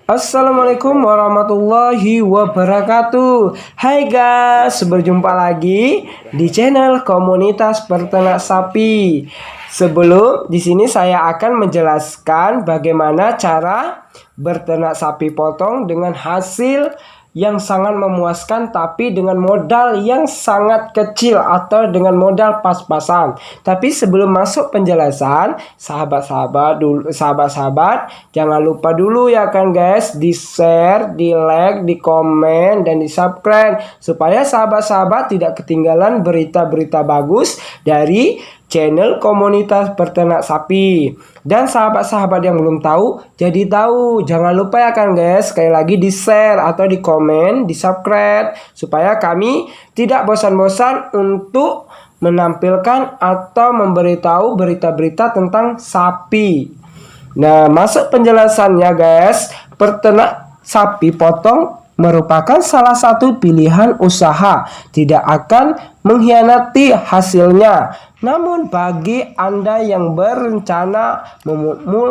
Assalamualaikum warahmatullahi wabarakatuh. Hai guys, berjumpa lagi di channel komunitas peternak sapi. Sebelum di sini saya akan menjelaskan bagaimana cara berternak sapi potong dengan hasil yang sangat memuaskan, tapi dengan modal yang sangat kecil atau dengan modal pas-pasan. Tapi sebelum masuk penjelasan, sahabat-sahabat jangan lupa dulu ya kan guys, di share, di like, di komen, dan di subscribe supaya sahabat-sahabat tidak ketinggalan berita-berita bagus dari channel komunitas peternak sapi. Dan sahabat-sahabat yang belum tahu jadi tahu. Jangan lupa ya kan guys, sekali lagi di share atau di komen, di subscribe supaya kami tidak bosan-bosan untuk menampilkan atau memberitahu berita-berita tentang sapi. Nah, masuk penjelasannya guys. Peternak sapi potong merupakan salah satu pilihan usaha, tidak akan mengkhianati hasilnya. Namun bagi Anda yang berencana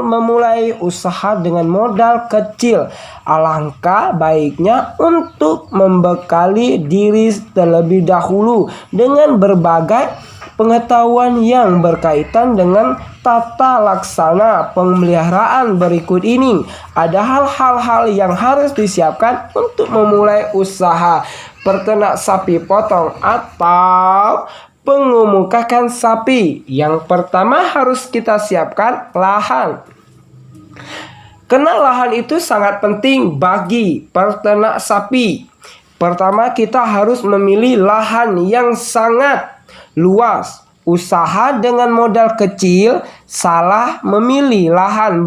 memulai usaha dengan modal kecil, alangkah baiknya untuk membekali diri terlebih dahulu dengan berbagai pengetahuan yang berkaitan dengan tata laksana pemeliharaan berikut ini. Ada hal-hal yang harus disiapkan untuk memulai usaha peternak sapi potong atau pengemukakan sapi. Yang pertama harus kita siapkan lahan. Karena lahan itu sangat penting bagi peternak sapi. Pertama, kita harus memilih lahan yang sangat luas. Usaha dengan modal kecil salah memilih lahan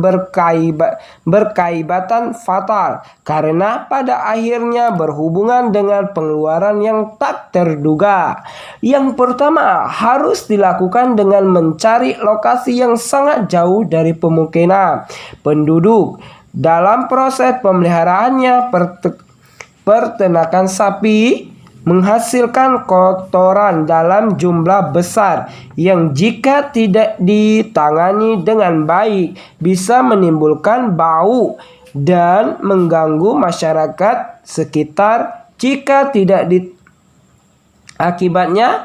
berkaibatan fatal, karena pada akhirnya berhubungan dengan pengeluaran yang tak terduga. Yang pertama harus dilakukan dengan mencari lokasi yang sangat jauh dari pemukiman penduduk. Dalam proses pemeliharaannya, peternakan sapi menghasilkan kotoran dalam jumlah besar yang jika tidak ditangani dengan baik bisa menimbulkan bau dan mengganggu masyarakat sekitar. Jika tidak akibatnya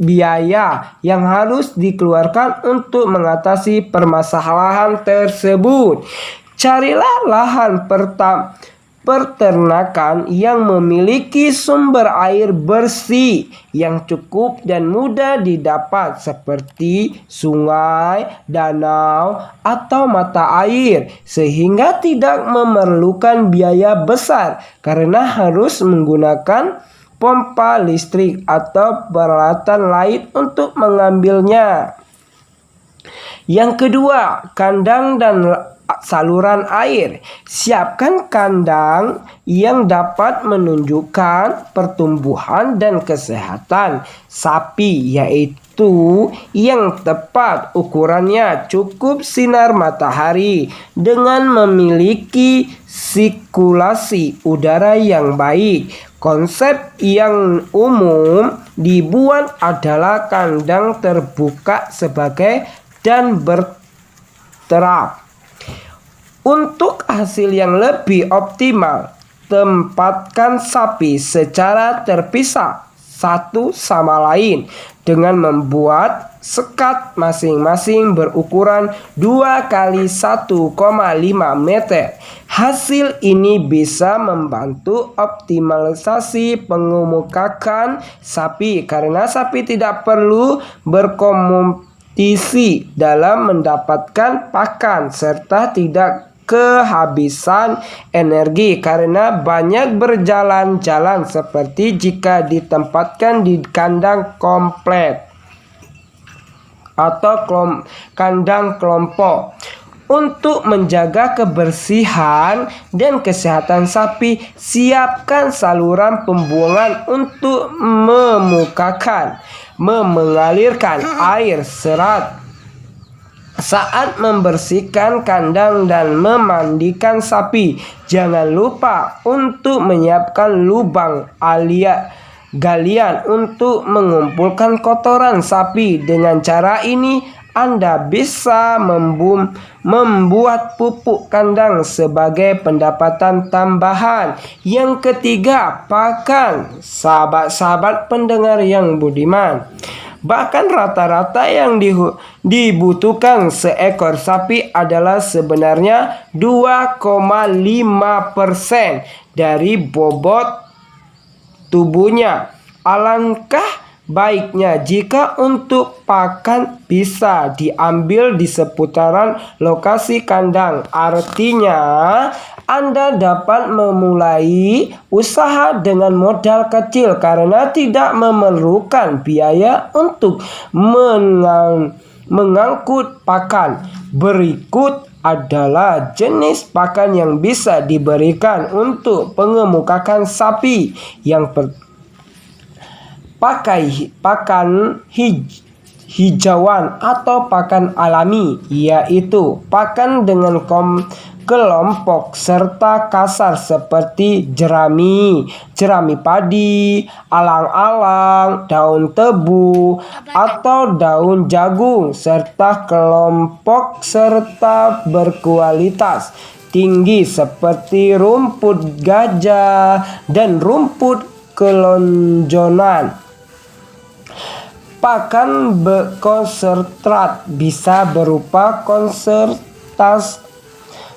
biaya yang harus dikeluarkan untuk mengatasi permasalahan tersebut. Carilah lahan peternakan yang memiliki sumber air bersih yang cukup dan mudah didapat seperti sungai, danau, atau mata air, sehingga tidak memerlukan biaya besar karena harus menggunakan pompa listrik atau peralatan lain untuk mengambilnya. Yang kedua, kandang dan saluran air. Siapkan kandang yang dapat menunjukkan pertumbuhan dan kesehatan sapi, yaitu yang tepat ukurannya, cukup sinar matahari, dengan memiliki sirkulasi udara yang baik. Konsep yang umum dibuat adalah kandang terbuka dan berterap. Untuk hasil yang lebih optimal, tempatkan sapi secara terpisah satu sama lain dengan membuat sekat masing-masing berukuran 2 x 1,5 meter. Hasil ini bisa membantu optimalisasi pengemukakan sapi karena sapi tidak perlu berkompetisi dalam mendapatkan pakan serta tidak kehabisan energi karena banyak berjalan-jalan seperti jika ditempatkan di kandang komplit atau kandang kelompok. Untuk menjaga kebersihan dan kesehatan sapi, siapkan saluran pembuangan untuk mengalirkan air serat saat membersihkan kandang dan memandikan sapi. Jangan lupa untuk menyiapkan lubang galian untuk mengumpulkan kotoran sapi. Dengan cara ini Anda bisa membuat pupuk kandang sebagai pendapatan tambahan. Yang ketiga, pakan. Sahabat-sahabat pendengar yang budiman, bahkan rata-rata yang dibutuhkan seekor sapi adalah sebenarnya 2,5% dari bobot tubuhnya. Alangkah baiknya jika untuk pakan bisa diambil di seputaran lokasi kandang. Artinya, Anda dapat memulai usaha dengan modal kecil karena tidak memerlukan biaya untuk mengangkut pakan. Berikut adalah jenis pakan yang bisa diberikan untuk mengemukakan sapi. Yang pakan hijauan atau pakan alami, yaitu pakan dengan kelompok serta kasar seperti jerami padi, alang-alang, daun tebu, atau daun jagung, serta kelompok serta berkualitas tinggi seperti rumput gajah dan rumput kelonjonan. Pakan konsentrat bisa berupa konsentrat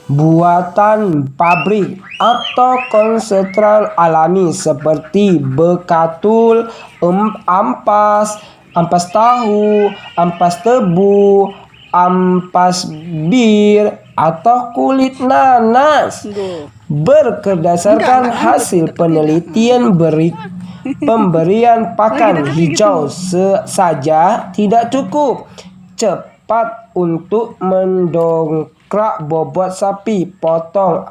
buatan pabrik atau konsentrat alami seperti bekatul, ampas tahu, ampas tebu, ampas bir, atau kulit nanas. Berdasarkan hasil penelitian pemberian pakan hijau saja tidak cukup cepat untuk mendongkrak bobot sapi potong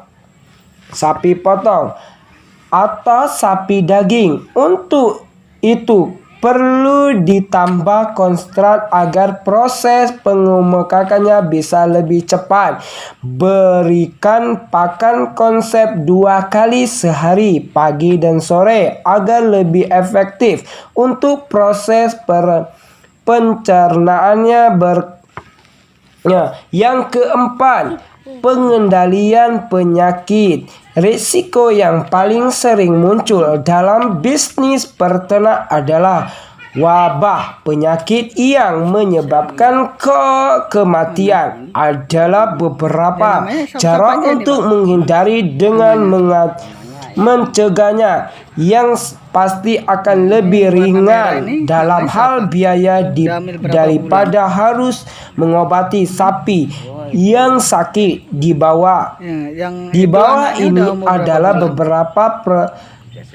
atau sapi daging. Untuk itu perlu ditambah konsentrat agar proses pengemukakannya bisa lebih cepat. Berikan pakan konsep 2 kali sehari, pagi dan sore, agar lebih efektif untuk proses pencernaannya. Yang keempat, pengendalian penyakit. Risiko yang paling sering muncul dalam bisnis peternak adalah wabah. Penyakit yang menyebabkan kematian. Adalah beberapa cara untuk menghindari dengan mencegahnya, yang pasti akan lebih ringan dalam hal biaya daripada harus mengobati sapi yang sakit. Di bawah ini adalah beberapa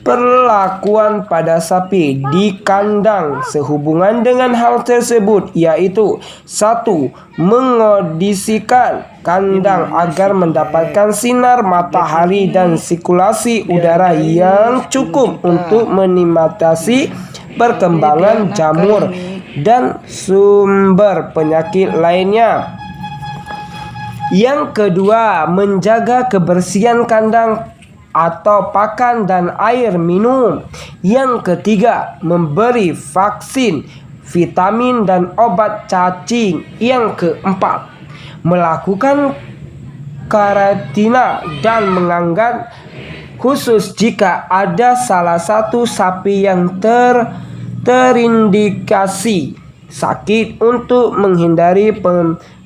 perlakuan pada sapi di kandang sehubungan dengan hal tersebut, yaitu 1. Mengondisikan kandang agar mendapatkan sinar matahari dan sirkulasi udara yang cukup untuk menikmati perkembangan jamur dan sumber penyakit lainnya. Yang kedua, menjaga kebersihan kandang atau pakan dan air minum. Yang ketiga, memberi vaksin, vitamin dan obat cacing. Yang keempat, melakukan karantina dan mengangkat khusus jika ada salah satu sapi yang terindikasi sakit untuk menghindari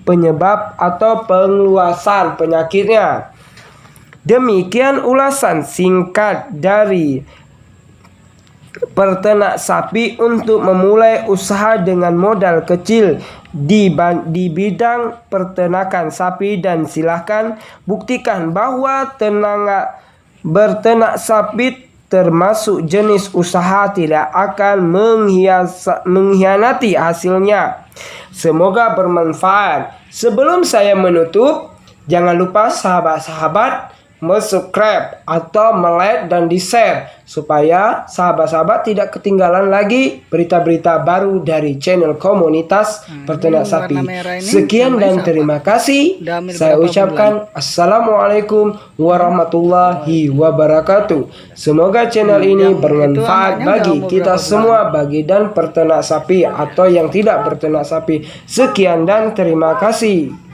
penyebab atau pengeluasan penyakitnya. Demikian ulasan singkat dari peternak sapi untuk memulai usaha dengan modal kecil di bidang peternakan sapi, dan silahkan buktikan bahwa berternak sapi termasuk jenis usaha tidak akan mengkhianati hasilnya. Semoga bermanfaat. Sebelum saya menutup, jangan lupa sahabat-sahabat subscribe atau like dan di-share supaya sahabat-sahabat tidak ketinggalan lagi berita-berita baru dari channel komunitas peternak sapi. Sekian dan terima kasih. Saya ucapkan assalamualaikum warahmatullahi wabarakatuh. Semoga channel ini bermanfaat bagi kita semua, bagi dan peternak sapi atau yang tidak berternak sapi. Sekian dan terima kasih.